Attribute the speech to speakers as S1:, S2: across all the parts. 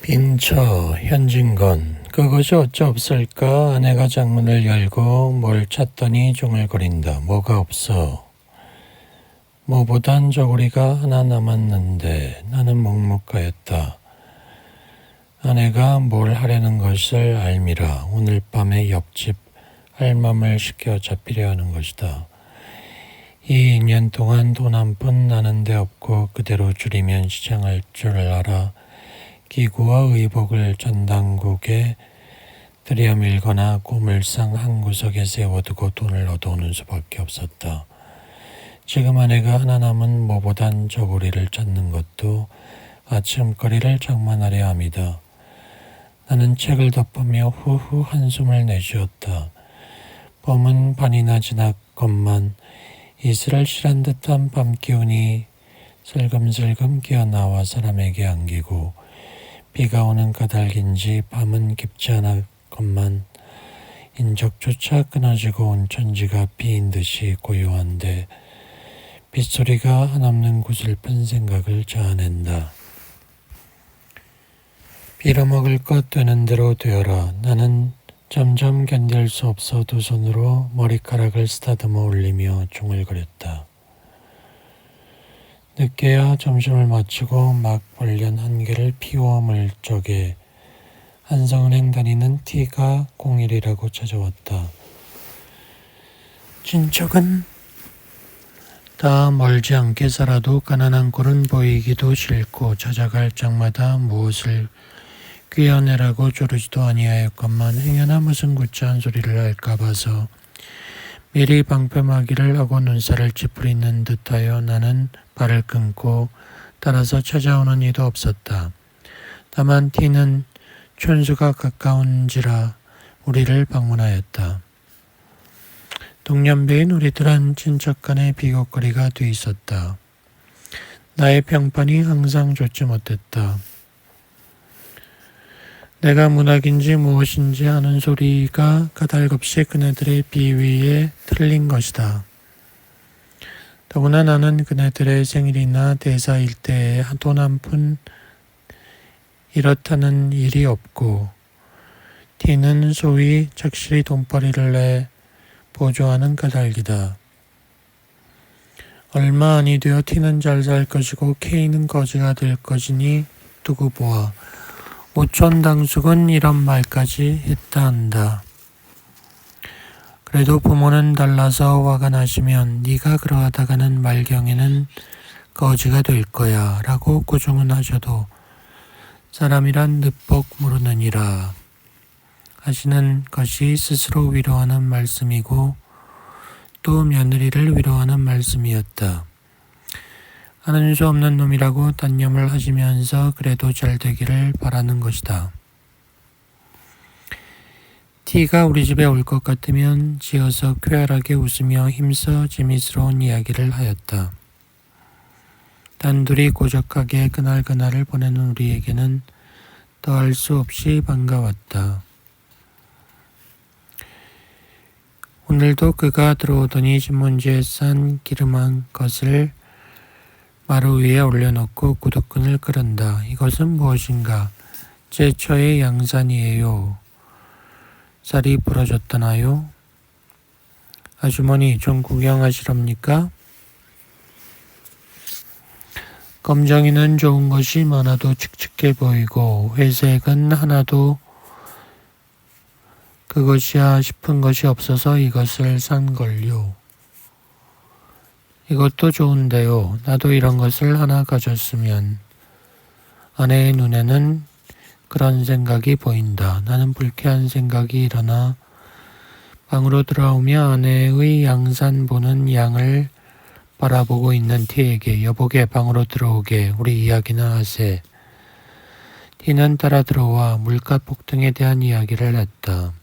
S1: 빈처 현진건 그것이 어찌 없을까. 아내가 장문을 열고 뭘 찾더니 중얼거린다. 뭐가 없어. 뭐보단 저고리가 하나 남았는데. 나는 먹먹하였다. 아내가 뭘 하려는 것을 알미라. 오늘 밤에 옆집 할멈을 시켜 잡히려 하는 것이다. 이 2년 동안 돈 한 푼 나는 데 없고 그대로 줄이면 시장할 줄 알아 기구와 의복을 전당국에 들여밀거나 고물상 한 구석에 세워두고 돈을 얻어오는 수밖에 없었다. 지금 아내가 하나 남은 뭐보단 저고리를 찾는 것도 아침거리를 장만하려 함이다. 나는 책을 덮으며 후후 한숨을 내쉬었다. 봄은 반이나 지났건만 이슬을 실한 듯한 밤기운이 슬금슬금 기어나와 사람에게 안기고 비가 오는 까닭인지 밤은 깊지 않았건만 인적조차 끊어지고 온 천지가 비인 듯이 고요한데 빗소리가 한없는 구슬픈 생각을 자아낸다. 빌어먹을 것 되는 대로 되어라. 나는 점점 견딜 수 없어 두 손으로 머리카락을 쓰다듬어 올리며 중얼거렸다. 늦게야 점심을 마치고 막 벌련 한 개를 피워 물적에 한성은행 다니는 T가 01이라고 찾아왔다. 친척은 다 멀지 않게 살아도 가난한 꼴은 보이기도 싫고 찾아갈 적마다 무엇을 귀여내라고 조르지도 아니하였건만 행여나 무슨 구차한 소리를 할까 봐서 미리 방패막이를 하고 눈살을 찌푸리는 듯하여 나는 발을 끊고 따라서 찾아오는 이도 없었다. 다만 T는 촌수가 가까운지라 우리를 방문하였다. 동년배인 우리들은 친척 간의 비곡거리가 돼 있었다. 나의 평판이 항상 좋지 못했다. 내가 문학인지 무엇인지 하는 소리가 까닭없이 그네들의 비위에 틀린 것이다. 더구나 나는 그네들의 생일이나 대사일 때에 돈 한 푼 이렇다는 일이 없고 T는 소위 착실히 돈벌이를 내 보조하는 까닭이다. 얼마 안이 되어 T는 잘 살 것이고 K는 거지가 될 것이니 두고 보아. 오촌당숙은 이런 말까지 했다 한다. 그래도 부모는 달라서 화가 나시면 네가 그러하다가는 말경에는 거지가 될 거야 라고 꾸중은 하셔도 사람이란 늑복 모르느니라 하시는 것이 스스로 위로하는 말씀이고 또 며느리를 위로하는 말씀이었다. 하는 수 없는 놈이라고 단념을 하시면서 그래도 잘 되기를 바라는 것이다. T가 우리 집에 올 것 같으면 지어서 쾌활하게 웃으며 힘써 재미스러운 이야기를 하였다. 단둘이 고적하게 그날그날을 보내는 우리에게는 더할 수 없이 반가웠다. 오늘도 그가 들어오더니 신문지에 싼 기름한 것을 마루 위에 올려놓고 구두끈을 끄른다. 이것은 무엇인가? 제 처의 양산이에요. 쌀이 부러졌다나요? 아주머니 좀 구경하시렵니까? 검정이는 좋은 것이 많아도 칙칙해 보이고 회색은 하나도 그것이야 싶은 것이 없어서 이것을 산 걸요. 이것도 좋은데요. 나도 이런 것을 하나 가졌으면. 아내의 눈에는 그런 생각이 보인다. 나는 불쾌한 생각이 일어나 방으로 들어오며 아내의 양산 보는 양을 바라보고 있는 T에게 여보게 방으로 들어오게 우리 이야기나 하세. T는 따라 들어와 물가 폭등에 대한 이야기를 했다.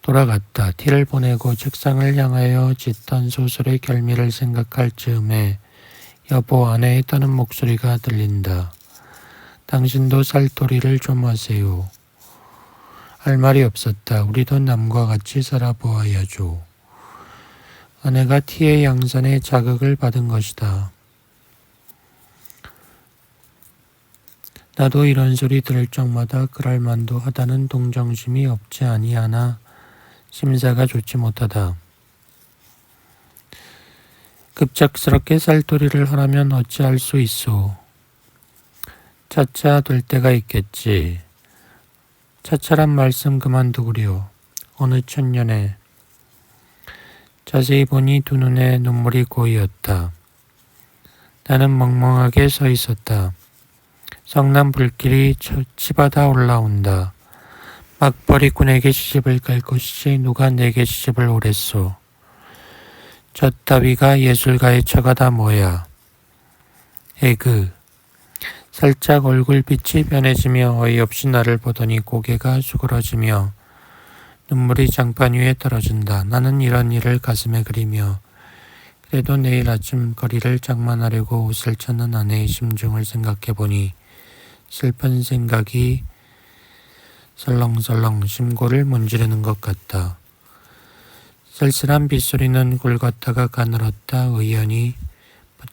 S1: 돌아갔다. T를 보내고 책상을 향하여 짓던 소설의 결미를 생각할 즈음에 여보 아내의 떠는 목소리가 들린다. 당신도 살토리를 좀 하세요. 할 말이 없었다. 우리도 남과 같이 살아보아야죠. 아내가 T의 양산에 자극을 받은 것이다. 나도 이런 소리 들을 적마다 그럴 만도 하다는 동정심이 없지 아니하나 심사가 좋지 못하다. 급작스럽게 쌀토리를 하라면 어찌할 수 있소. 차차 될 때가 있겠지. 차차란 말씀 그만두구려. 어느 천년에. 자세히 보니 두 눈에 눈물이 고이었다. 나는 멍멍하게 서 있었다. 성난 불길이 치받아 올라온다. 막벌이꾼에게 시집을 갈 것이지 누가 내게 시집을 오랬소. 저 따위가 예술가의 처가 다 뭐야. 에그. 살짝 얼굴빛이 변해지며 어이없이 나를 보더니 고개가 수그러지며 눈물이 장판 위에 떨어진다. 나는 이런 일을 가슴에 그리며 그래도 내일 아침 거리를 장만하려고 옷을 찾는 아내의 심중을 생각해보니 슬픈 생각이 설렁설렁 심고를 문지르는 것 같다. 쓸쓸한 빗소리는 굴걷다가 가늘었다 의연히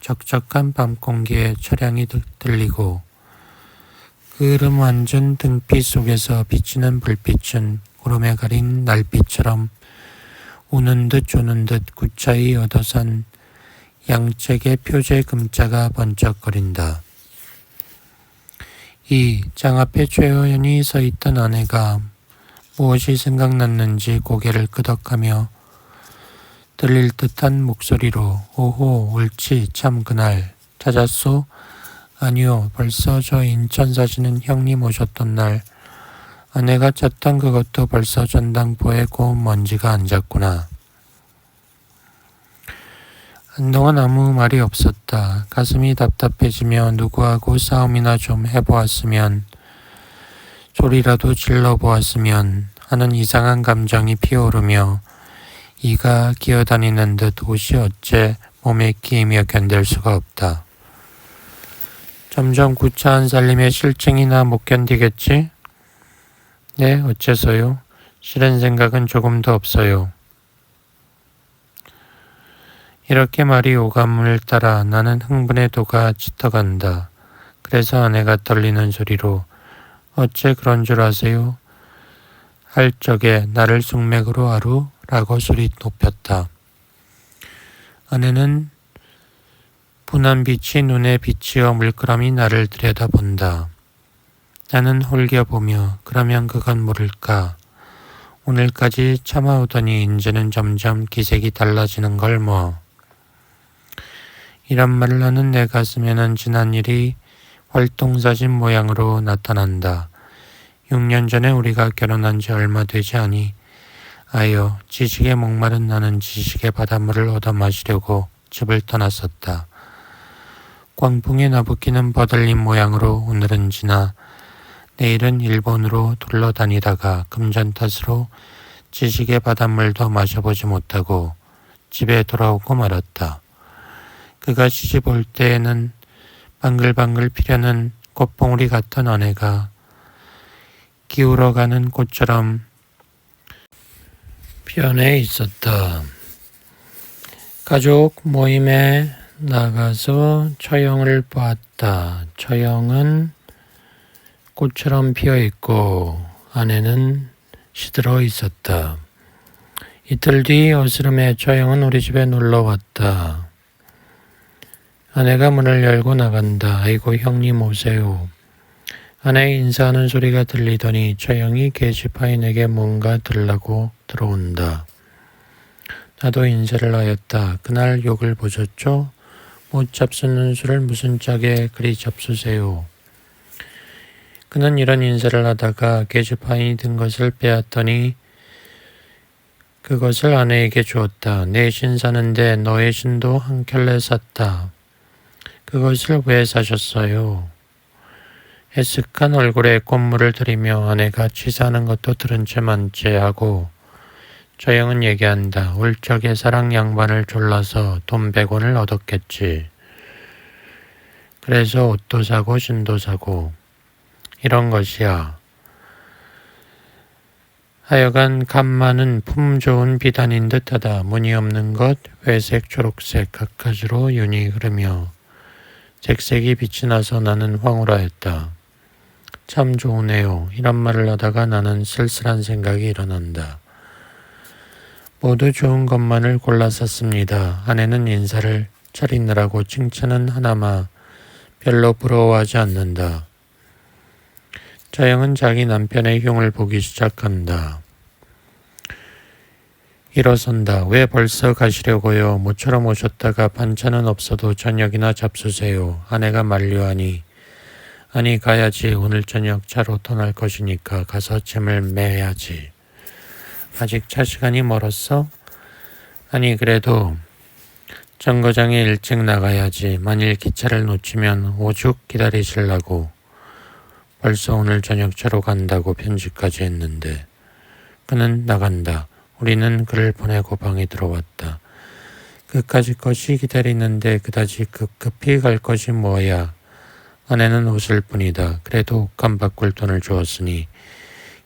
S1: 척척한 밤 공기에 철량이 들리고 그 흐름 완전 등빛 속에서 비치는 불빛은 구름에 가린 날빛처럼 우는 듯 조는 듯 구차히 얻어선 양측의 표제 금자가 번쩍거린다. 이 장 앞에 최호연이 서 있던 아내가 무엇이 생각났는지 고개를 끄덕하며 들릴 듯한 목소리로 오호 옳지 참 그날 찾았소? 아니요 벌써 저 인천 사시는 형님 오셨던 날 아내가 찾던 그것도 벌써 전당포에 고운 먼지가 앉았구나. 한동안 아무 말이 없었다. 가슴이 답답해지며 누구하고 싸움이나 좀 해보았으면 소리라도 질러보았으면 하는 이상한 감정이 피어오르며 이가 기어다니는 듯 옷이 어째 몸에 끼이며 견딜 수가 없다. 점점 구차한 살림에 실증이나 못 견디겠지? 네, 어째서요? 싫은 생각은 조금도 없어요. 이렇게 말이 오감을 따라 나는 흥분의 도가 짙어간다. 그래서 아내가 떨리는 소리로 어째 그런 줄 아세요? 할 적에 나를 숙맥으로 하루? 라고 소리 높였다. 아내는 분한 빛이 눈에 비치어 물끄러미 나를 들여다본다. 나는 홀겨보며 그러면 그건 모를까. 오늘까지 참아오더니 이제는 점점 기색이 달라지는 걸 뭐. 이런 말을 하는 내 가슴에는 지난 일이 활동사진 모양으로 나타난다. 6년 전에 우리가 결혼한 지 얼마 되지 않이 아여 지식에 목마른 나는 지식의 바닷물을 얻어 마시려고 집을 떠났었다. 광풍에 나부끼는 버들림 모양으로 오늘은 지나 내일은 일본으로 둘러다니다가 금전 탓으로 지식의 바닷물도 마셔보지 못하고 집에 돌아오고 말았다. 그가 시집 올 때에는 방글방글 피려는 꽃봉우리 같던 아내가 기울어가는 꽃처럼 변해 있었다. 가족 모임에 나가서 처형을 보았다. 처형은 꽃처럼 피어있고 아내는 시들어 있었다. 이틀 뒤 어스름에 처형은 우리 집에 놀러왔다. 아내가 문을 열고 나간다. 아이고 형님 오세요. 아내의 인사하는 소리가 들리더니 처형이 계집아인에게 뭔가 들라고 들어온다. 나도 인사를 하였다. 그날 욕을 보셨죠? 못 잡수는 술을 무슨 짝에 그리 잡수세요. 그는 이런 인사를 하다가 계집아인이 든 것을 빼앗더니 그것을 아내에게 주었다. 내 신 사는데 너의 신도 한 켤레 샀다. 그것을 왜 사셨어요? 애쓱한 얼굴에 꽃물을 들이며 아내가 치사하는 것도 들은 채 만체하고 처형은 얘기한다. 올 적에 사랑 양반을 졸라서 돈 100원을 얻었겠지. 그래서 옷도 사고 신도 사고 이런 것이야. 하여간 값 많은 품 좋은 비단인 듯하다. 무늬 없는 것 회색 초록색 갖가지로 윤이 흐르며 색색이 빛이 나서 나는 황홀하였다. 참 좋으네요. 이런 말을 하다가 나는 쓸쓸한 생각이 일어난다. 모두 좋은 것만을 골라 샀습니다. 아내는 인사를 차리느라고 칭찬은 하나마 별로 부러워하지 않는다. 자영은 자기 남편의 흉을 보기 시작한다. 일어선다. 왜 벌써 가시려고요? 모처럼 오셨다가 반찬은 없어도 저녁이나 잡수세요. 아내가 만류하니 아니 가야지. 오늘 저녁 차로 떠날 것이니까 가서 짐을 매야지. 아직 차 시간이 멀었어? 아니 그래도 정거장에 일찍 나가야지. 만일 기차를 놓치면 오죽 기다리실라고. 벌써 오늘 저녁 차로 간다고 편지까지 했는데. 그는 나간다. 우리는 그를 보내고 방에 들어왔다. 그까짓 것이 기다리는데 그다지 급급히 갈 것이 뭐야. 아내는 웃을 뿐이다. 그래도 옷감 바꿀 돈을 주었으니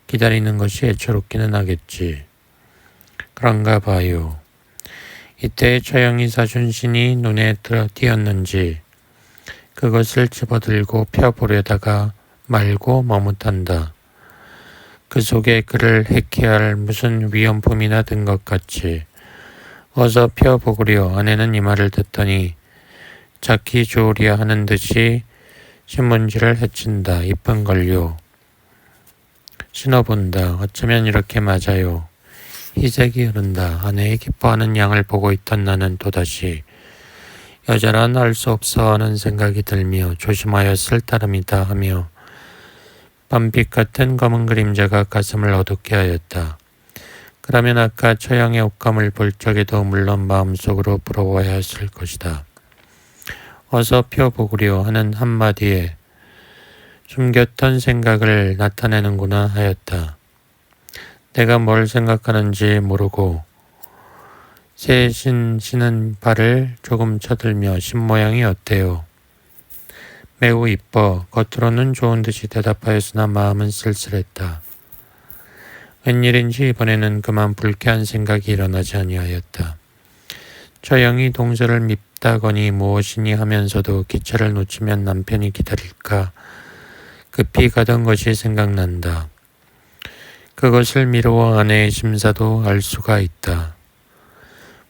S1: 기다리는 것이 애처롭기는 하겠지. 그런가 봐요. 이때 처형이 사준 신이 눈에 띄었는지 그것을 집어들고 펴보려다가 말고 머뭇한다. 그 속에 그를 해키할 무슨 위험품이나 든 것 같이. 어서 펴보구려. 아내는 이 말을 듣더니 자기 좋으랴 하는 듯이 신문지를 헤친다. 이쁜 걸요. 신어본다. 어쩌면 이렇게 맞아요. 희색이 흐른다. 아내의 기뻐하는 양을 보고 있던 나는 또다시 여자란 알 수 없어 하는 생각이 들며 조심하여 쓸 따름이다 하며 밤빛 같은 검은 그림자가 가슴을 어둡게 하였다. 그러면 아까 처형의 옷감을 볼 적에도 물론 마음속으로 부러워야 했을 것이다. 어서 펴보구려 하는 한마디에 숨겼던 생각을 나타내는구나 하였다. 내가 뭘 생각하는지 모르고 새 신은 발을 조금 쳐들며 신모양이 어때요? 매우 이뻐. 겉으로는 좋은 듯이 대답하였으나 마음은 쓸쓸했다. 웬일인지 이번에는 그만 불쾌한 생각이 일어나지 아니하였다. 처형이 동서를 밉다거니 무엇이니 하면서도 기차를 놓치면 남편이 기다릴까 급히 가던 것이 생각난다. 그것을 미루어 아내의 심사도 알 수가 있다.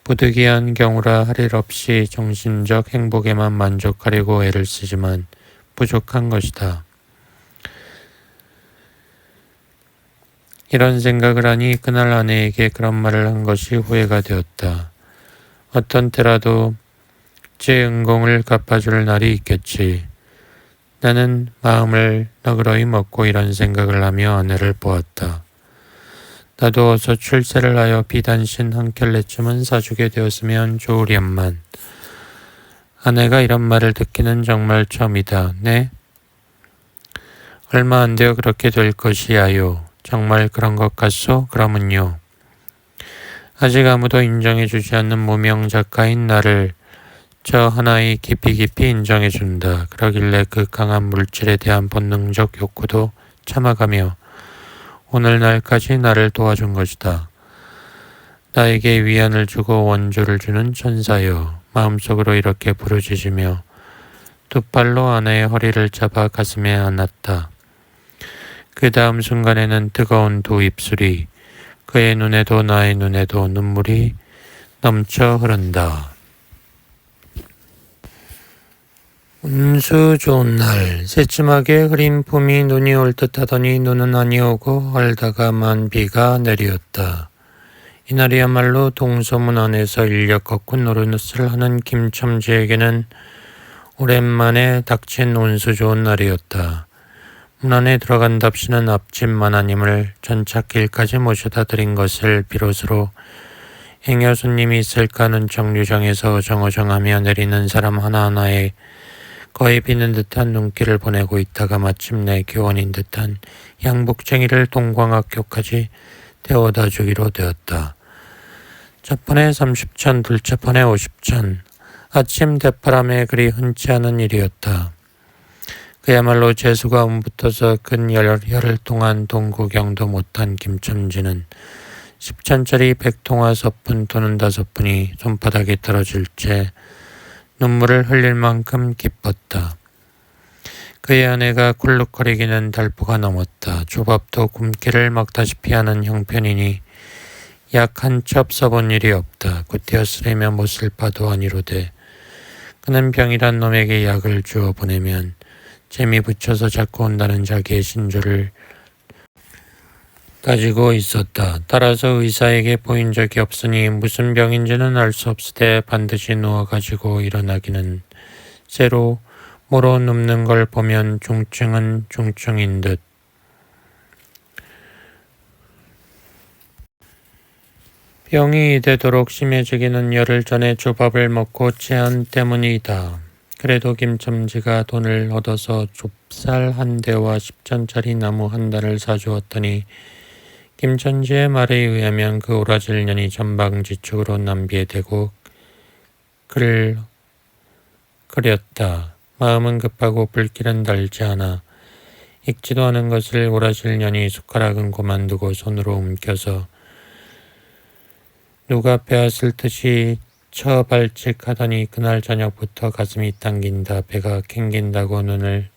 S1: 부득이한 경우라 할 일 없이 정신적 행복에만 만족하려고 애를 쓰지만 부족한 것이다. 이런 생각을 하니 그날 아내에게 그런 말을 한 것이 후회가 되었다. 어떤 때라도 제 은공을 갚아줄 날이 있겠지. 나는 마음을 너그러이 먹고 이런 생각을 하며 아내를 보았다. 나도 어서 출세를 하여 비단신 한 켤레쯤은 사주게 되었으면 좋으련만. 아내가 이런 말을 듣기는 정말 처음이다. 네? 얼마 안 되어 그렇게 될 것이야요. 정말 그런 것 같소? 그러면요. 아직 아무도 인정해주지 않는 무명 작가인 나를 저 하나의 깊이 인정해준다. 그러길래 그 강한 물질에 대한 본능적 욕구도 참아가며 오늘날까지 나를 도와준 것이다. 나에게 위안을 주고 원조를 주는 천사여. 마음속으로 이렇게 부르짖으며 두 팔로 아내의 허리를 잡아 가슴에 안았다. 그 다음 순간에는 뜨거운 두 입술이 그의 눈에도 나의 눈에도 눈물이 넘쳐 흐른다. 운수 좋은 날. 새침하게 흐린 봄이 눈이 올 듯하더니 눈은 아니오고 얼다가만 비가 내리었다. 이날이야말로 동서문 안에서 인력 거꾼 노릇을 하는 김첨지에게는 오랜만에 닥친 운수 좋은 날이었다. 문 안에 들어간답시는 앞집 마나님을 전찻길까지 모셔다 드린 것을 비롯으로 행여 손님이 있을까 하는 정류장에서 어정어정하며 내리는 사람 하나하나에 거의 비는 듯한 눈길을 보내고 있다가 마침내 교원인 듯한 양복쟁이를 동광학교까지 태워다 주기로 되었다. 첫 판에 30천, 둘째 판에 50천. 아침 대바람에 그리 흔치 않은 일이었다. 그야말로 재수가 움붙어서 근 열흘 동안 동구경도 못한 김첨지는 10천짜리 100통화 서푼 돈은 5푼이 손바닥에 떨어질 채 눈물을 흘릴 만큼 기뻤다. 그의 아내가 쿨룩거리기는 달포가 넘었다. 조밥도 굶기를 먹다시피 하는 형편이니 약 한 첩 써본 일이 없다. 구태여 쓰려며 못쓸 바도 아니로되 그는 병이란 놈에게 약을 주어 보내면 재미 붙여서 자꾸 온다는 자기의 신조를 가지고 있었다. 따라서 의사에게 보인 적이 없으니 무슨 병인지는 알 수 없으되 반드시 누워가지고 일어나기는 쇠로 모로 눕는 걸 보면 중증은 중증인 듯. 병이 되도록 심해지기는 열흘 전에 조밥을 먹고 체한 때문이다. 그래도 김첨지가 돈을 얻어서 좁쌀 한 대와 10전짜리 나무 한 단을 사주었더니 김첨지의 말에 의하면 그 오라질 년이 전방지축으로 남비에 대고 그를 그렸다. 마음은 급하고 불길은 달지 않아 익지도 않은 것을 오라질 년이 숟가락은 고만두고 손으로 움켜서 누가 빼앗을 듯이 처발칙하더니 그날 저녁부터 가슴이 당긴다. 배가 캥긴다고 눈을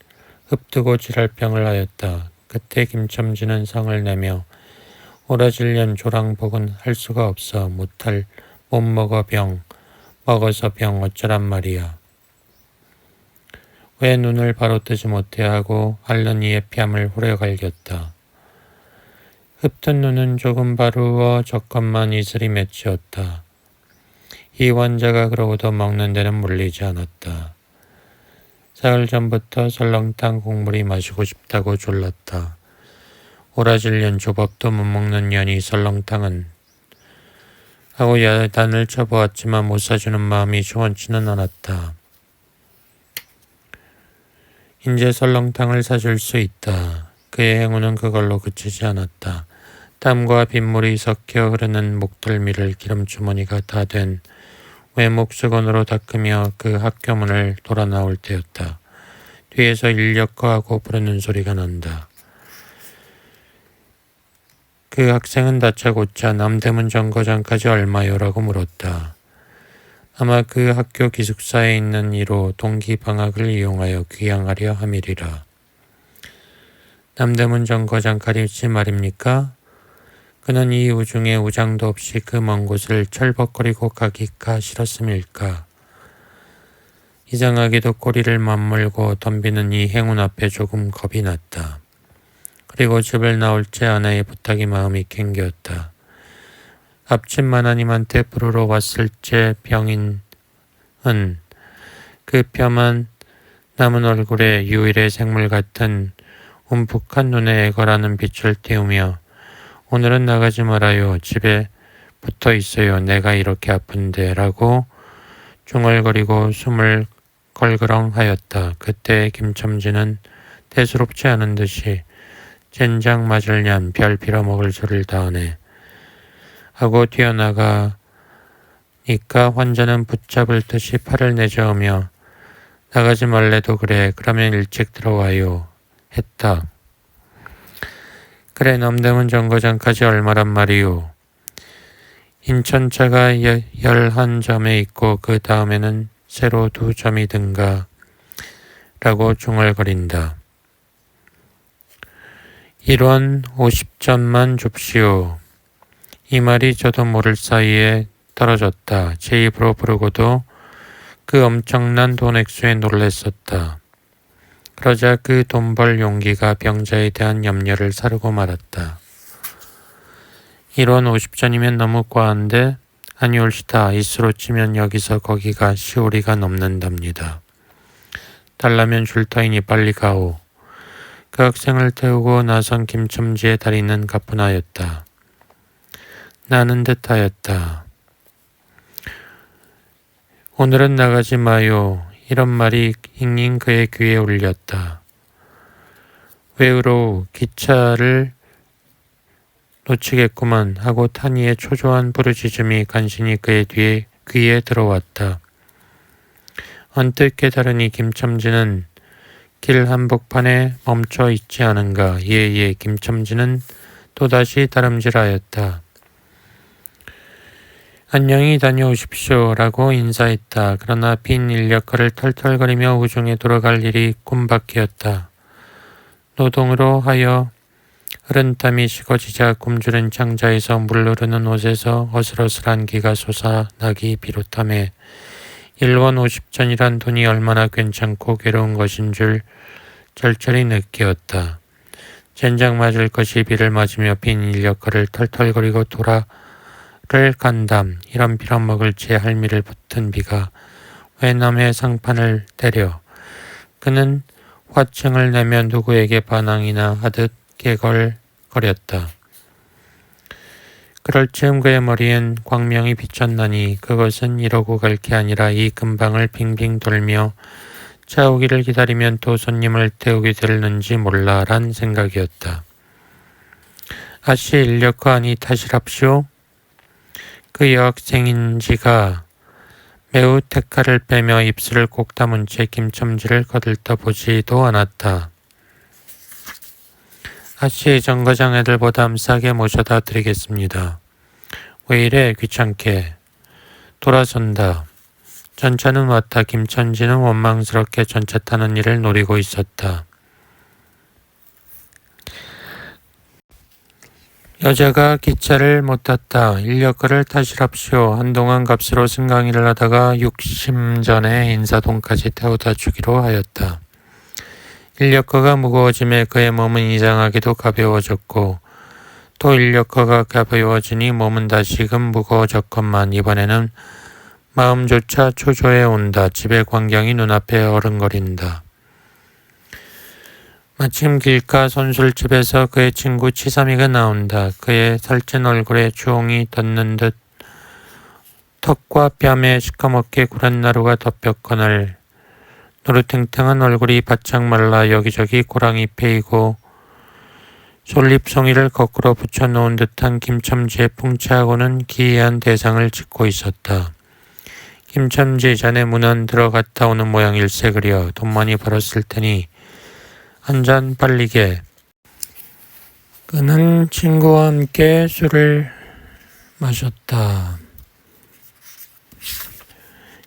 S1: 흡뜨고 지랄병을 하였다. 그때 김첨지는 성을 내며 오라질년 조랑복은 할 수가 없어. 못 먹어 병, 먹어서 병 어쩌란 말이야. 왜 눈을 바로 뜨지 못해 하고 앓는 이의 뺨을 후려 갈겼다. 흡뜬 눈은 조금 바루어 젖것만 이슬이 맺히었다. 이 환자가 그러고도 먹는 데는 물리지 않았다. 사흘 전부터 설렁탕 국물이 마시고 싶다고 졸랐다. 오라질년 조밥도 못 먹는 년이 설렁탕은 하고 야단을 쳐보았지만 못 사주는 마음이 시원치는 않았다. 인제 설렁탕을 사줄 수 있다. 그의 행운은 그걸로 그치지 않았다. 땀과 빗물이 섞여 흐르는 목덜미를 기름주머니가 다 된 외목 수건으로 닦으며 그 학교 문을 돌아 나올 때였다. 뒤에서 인력거 하고 부르는 소리가 난다. 그 학생은 다짜고짜 남대문 정거장까지 얼마요라고 물었다. 아마 그 학교 기숙사에 있는 이로 동기 방학을 이용하여 귀향하려 함이리라. 남대문 정거장까지 말입니까? 그는 이 우중에 우장도 없이 그 먼 곳을 철벅거리고 가기가 싫었음일까? 이상하게도 꼬리를 맞물고 덤비는 이 행운 앞에 조금 겁이 났다. 그리고 집을 나올 때 아내의 부탁이 마음이 캥겼다. 앞집 마나님한테 부르러 왔을 때 병인은 그 폄한 남은 얼굴에 유일의 생물 같은 움푹한 눈에 애걸하는 빛을 띄우며 오늘은 나가지 말아요. 집에 붙어 있어요. 내가 이렇게 아픈데 라고 중얼거리고 숨을 걸그렁하였다. 그때 김첨지는 대수롭지 않은 듯이 젠장 맞을년 별 빌어먹을 소리를 다하네 하고 뛰어나가니까 환자는 붙잡을 듯이 팔을 내저으며 나가지 말래도 그래. 그러면 일찍 들어와요. 했다. 그래 남대문 정거장까지 얼마란 말이오. 인천차가 11점에 있고 그 다음에는 새로 2점이든가 라고 중얼거린다. 1원 50점만 줍시오. 이 말이 저도 모를 사이에 떨어졌다. 제 입으로 부르고도 그 엄청난 돈 액수에 놀랬었다. 그러자 그 돈 벌 용기가 병자에 대한 염려를 사르고 말았다. 1원 50전이면 너무 과한데 아니올시다. 이수로 치면 여기서 거기가 시오리가 넘는답니다. 달라면 줄 터이니 빨리 가오. 그 학생을 태우고 나선 김첨지의 다리는 가뿐하였다. 나는 듯하였다. 오늘은 나가지 마요. 이런 말이 잉잉 그의 귀에 울렸다. 왜으로 기차를 놓치겠구만 하고 탄이의 초조한 부르짖음이 간신히 그의 귀에 들어왔다. 언뜻 깨달으니 김첨지는 길 한복판에 멈춰 있지 않은가. 예예. 김첨지는 또다시 다름질하였다. 안녕히 다녀오십시오 라고 인사했다. 그러나 빈 인력거를 털털거리며 우중에 돌아갈 일이 꿈밖이었다. 노동으로 하여 흐른 땀이 식어지자 굶주린 창자에서 물 흐르는 옷에서 어슬어슬한 기가 솟아나기 비롯하며 1원 50전이란 돈이 얼마나 괜찮고 괴로운 것인 줄 절절히 느끼었다. 젠장 맞을 것이 비를 맞으며 빈 인력거를 털털거리고 돌아를 간담. 이런 빌어먹을 제 할미를 붙은 비가 왜 남의 상판을 때려. 그는 화증을 내며 누구에게 반항이나 하듯 개걸거렸다. 그럴 즈음 그의 머리엔 광명이 비쳤나니 그것은 이러고 갈 게 아니라 이 근방을 빙빙 돌며 차 오기를 기다리면 또 손님을 태우게 될는지 몰라란 생각이었다. 아씨 인력거 아니 탓이랍시오. 그 여학생인지가 매우 태칼을 빼며 입술을 꼭 다문 채 김첨지를 거들떠 보지도 않았다. 아씨 정거장 애들보다 싸게 모셔다 드리겠습니다. 왜 이래 귀찮게. 돌아선다. 전차는 왔다. 김첨지는 원망스럽게 전차 타는 일을 노리고 있었다. 여자가 기차를 못 탔다. 인력거를 타시랍시오. 한동안 값으로 승강이를 하다가 60전에 인사동까지 태워다 주기로 하였다. 인력거가 무거워짐에 그의 몸은 이상하게도 가벼워졌고 또 인력거가 가벼워지니 몸은 다시금 무거워졌건만 이번에는 마음조차 초조해 온다. 집의 광경이 눈앞에 어른거린다. 마침 길가 선술집에서 그의 친구 치삼이가 나온다. 그의 살찐 얼굴에 주홍이 돋는 듯 턱과 뺨에 시커멓게 구렛나루가 덮였거늘 노릇탱탱한 얼굴이 바짝 말라 여기저기 고랑이 패이고 솔잎송이를 거꾸로 붙여놓은 듯한 김첨지의 풍채하고는 기이한 대상을 짓고 있었다. 김첨지 자네 문안 들어갔다 오는 모양일세. 그려 돈 많이 벌었을 테니 한 잔 빨리게. 그는 친구와 함께 술을 마셨다.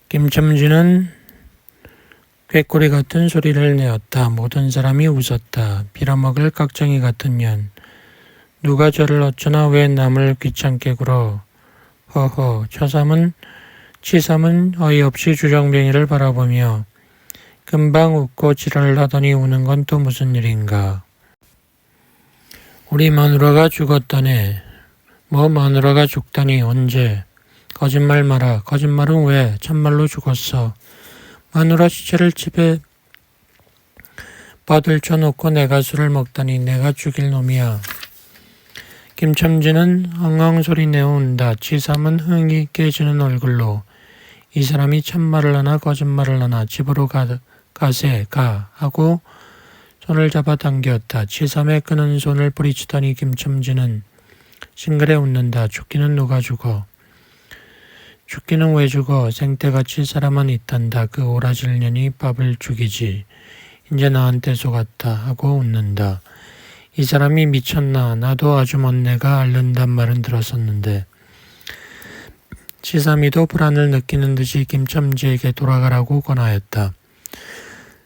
S1: 김첨지는 꾀꼬리 같은 소리를 내었다. 모든 사람이 웃었다. 빌어먹을 깍쟁이 같은 년. 누가 저를 어쩌나 왜 남을 귀찮게 굴어. 허허. 치삼은 어이없이 주정뱅이를 바라보며 금방 웃고 지랄을 하더니 우는 건 또 무슨 일인가. 우리 마누라가 죽었다네. 뭐 마누라가 죽다니 언제. 거짓말 마라. 거짓말은 왜. 참말로 죽었어. 마누라 시체를 집에 버들쳐놓고 내가 술을 먹다니 내가 죽일 놈이야. 김첨지는 엉엉 소리 내어 운다. 치삼은 흥이 깨지는 얼굴로 이 사람이 참말을 하나 거짓말을 하나. 집으로 가세 가 하고 손을 잡아 당겼다. 치삼의 끄는 손을 뿌리치더니 김첨지는 싱그레 웃는다. 죽기는 누가 죽어. 죽기는 왜 죽어. 생떼같이 사람은 있단다. 그 오라질 년이 밥을 죽이지. 이제 나한테 속았다 하고 웃는다. 이 사람이 미쳤나. 나도 아주 먼내가 앓는단 말은 들었었는데. 치삼이도 불안을 느끼는 듯이 김첨지에게 돌아가라고 권하였다.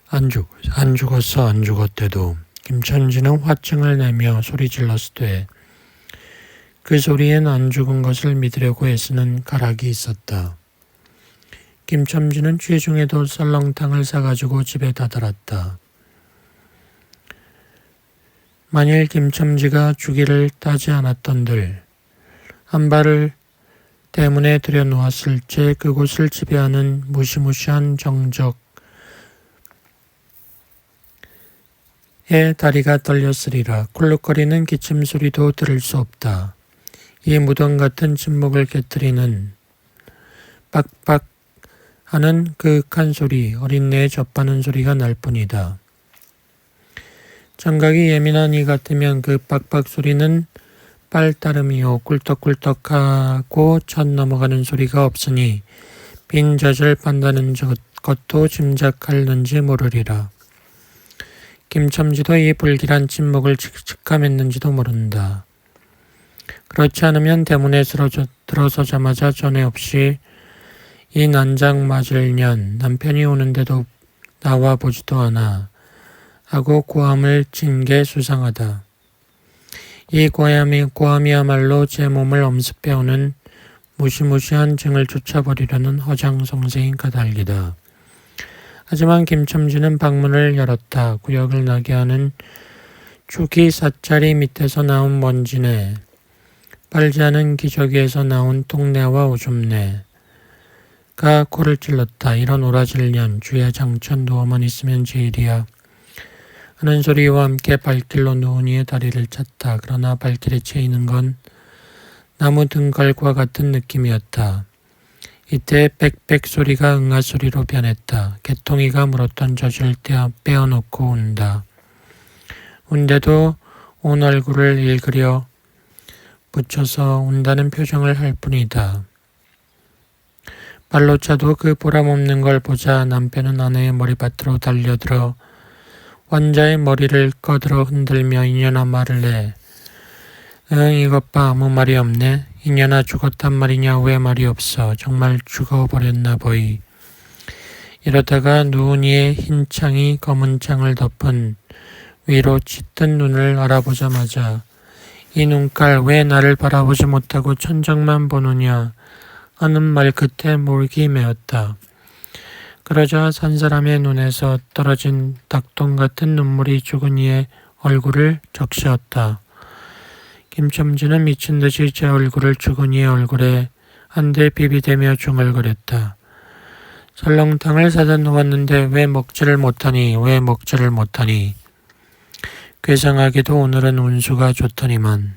S1: 안 죽었어. 안 죽었대도. 김첨지는 화증을 내며 소리 질렀으되 그 소리엔 안 죽은 것을 믿으려고 애쓰는 가락이 있었다. 김첨지는 취중에도 썰렁탕을 싸가지고 집에 다다랐다. 만일 김첨지가 주기를 따지 않았던들 한 발을 대문에 들여놓았을 때 그곳을 지배하는 무시무시한 정적에 다리가 떨렸으리라. 굴룩거리는 기침 소리도 들을 수 없다. 이 무덤 같은 침묵을 깨뜨리는 빡빡하는 그윽한 소리, 어린애의 젖바는 소리가 날 뿐이다. 청각이 예민한 이 같으면 그 빡빡 소리는 빨 따름이요 꿀떡꿀떡하고 첫 넘어가는 소리가 없으니 빈 젖을 빤다는 것도 짐작할는지 모르리라. 김첨지도 이 불길한 침묵을 직감했는지도 모른다. 그렇지 않으면 대문에 들어서자마자 전에 없이 이 난장 맞을 년 남편이 오는데도 나와 보지도 않아 하고 고함을 친 게 수상하다. 이 고함이야말로 제 몸을 엄습해오는 무시무시한 증을 쫓아버리려는 허장성세인 까닭이다. 하지만 김첨지는 방문을 열었다. 구역을 나게 하는 죽이 사짜리 밑에서 나온 먼지네. 빨지 않은 기저귀에서 나온 똥내와 오줌내가 코를 찔렀다. 이런 오라질 년 주야 장천 누워만 있으면 제일이야. 하는 소리와 함께 발길로 누운 이의 다리를 찼다. 그러나 발길에 채이는 건 나무 등갈과 같은 느낌이었다. 이때 빽빽 소리가 응아 소리로 변했다. 개통이가 물었던 젖을 빼어놓고 운다. 운데도 온 얼굴을 일그려 붙여서 운다는 표정을 할 뿐이다. 발로 차도 그 보람없는 걸 보자 남편은 아내의 머리밭으로 달려들어 환자의 머리를 꺼들어 흔들며 이년아 말을 해. 응, 이것 봐, 아무 말이 없네. 이년아 죽었단 말이냐? 왜 말이 없어? 정말 죽어버렸나 보이. 이러다가 누운 이의 흰 창이 검은 창을 덮은 위로 짙은 눈을 알아보자마자 이 눈깔 왜 나를 바라보지 못하고 천장만 보느냐 하는 말 끝에 몰기 메었다. 그러자 산 사람의 눈에서 떨어진 닭똥 같은 눈물이 죽은 이의 얼굴을 적시었다. 김첨지는 미친 듯이 제 얼굴을 죽은 이의 얼굴에 한 대 비비대며 중얼거렸다. 설렁탕을 사다 놓았는데 왜 먹지를 못하니? 왜 먹지를 못하니? 괴상하게도 오늘은 운수가 좋더니만.